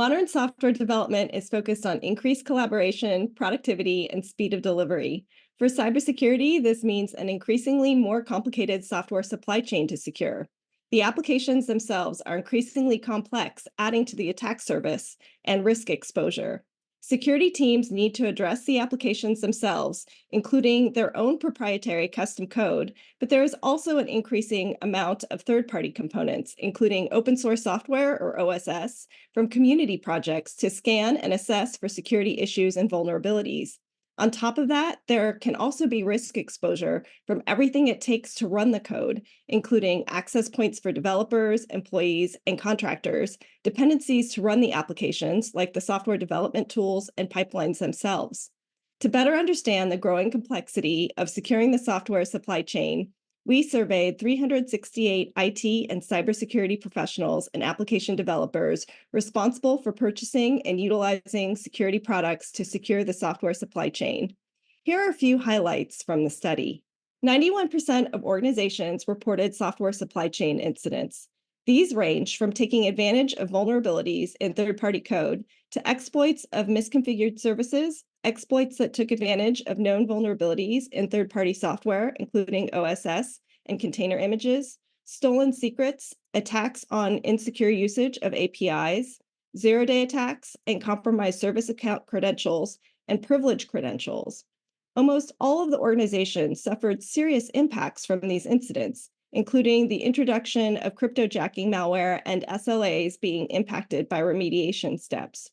Modern software development is focused on increased collaboration, productivity, and speed of delivery. For cybersecurity, this means an increasingly more complicated software supply chain to secure. The applications themselves are increasingly complex, adding to the attack surface and risk exposure. Security teams need to address the applications themselves, including their own proprietary custom code, but there is also an increasing amount of third party components, including open source software or OSS from community projects to scan and assess for security issues and vulnerabilities. On top of that, there can also be risk exposure from everything it takes to run the code, including access points for developers, employees, and contractors, dependencies to run the applications, like the software development tools and pipelines themselves. To better understand the growing complexity of securing the software supply chain, we surveyed 368 IT and cybersecurity professionals and application developers responsible for purchasing and utilizing security products to secure the software supply chain. Here are a few highlights from the study. 91% of organizations reported software supply chain incidents. These range from taking advantage of vulnerabilities in third party code to exploits of misconfigured services, exploits that took advantage of known vulnerabilities in third party software, including OSS and container images, stolen secrets, attacks on insecure usage of APIs, zero-day attacks, and compromised service account credentials and privilege credentials. Almost all of the organizations suffered serious impacts from these incidents, including the introduction of cryptojacking malware and SLAs being impacted by remediation steps.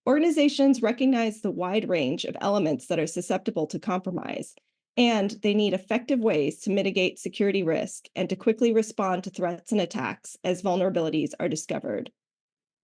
Organizations recognize the wide range of elements that are susceptible to compromise, and they need effective ways to mitigate security risk and to quickly respond to threats and attacks as vulnerabilities are discovered.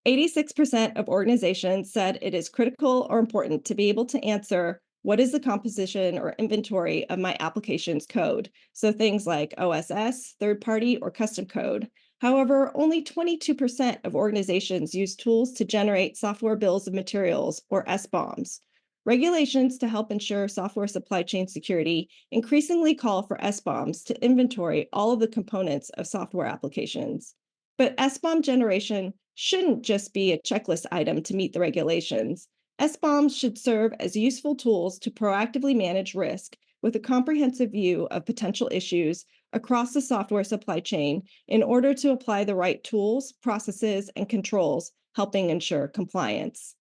86% of organizations said it is critical or important to be able to answer what is the composition or inventory of my application's code, so things like OSS, third-party, or custom code. However, only 22% of organizations use tools to generate software bills of materials, or SBOMs. Regulations to help ensure software supply chain security increasingly call for SBOMs to inventory all of the components of software applications. But SBOM generation shouldn't just be a checklist item to meet the regulations. SBOMs should serve as useful tools to proactively manage risk with a comprehensive view of potential issues across the software supply chain in order to apply the right tools, processes, and controls, helping ensure compliance.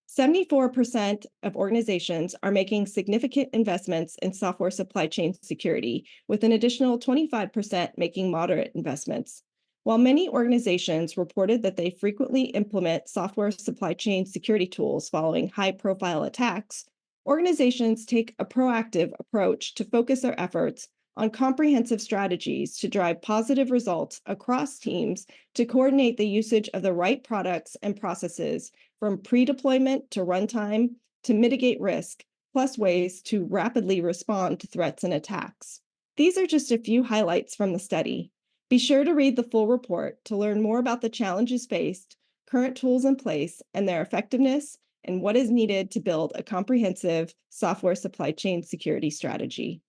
74% of organizations are making significant investments in software supply chain security, with an additional 25% making moderate investments. While many organizations reported that they frequently implement software supply chain security tools following high-profile attacks, organizations take a proactive approach to focus their efforts on comprehensive strategies to drive positive results across teams to coordinate the usage of the right products and processes from pre-deployment to runtime to mitigate risk, plus ways to rapidly respond to threats and attacks. These are just a few highlights from the study. Be sure to read the full report to learn more about the challenges faced, current tools in place, and their effectiveness, and what is needed to build a comprehensive software supply chain security strategy.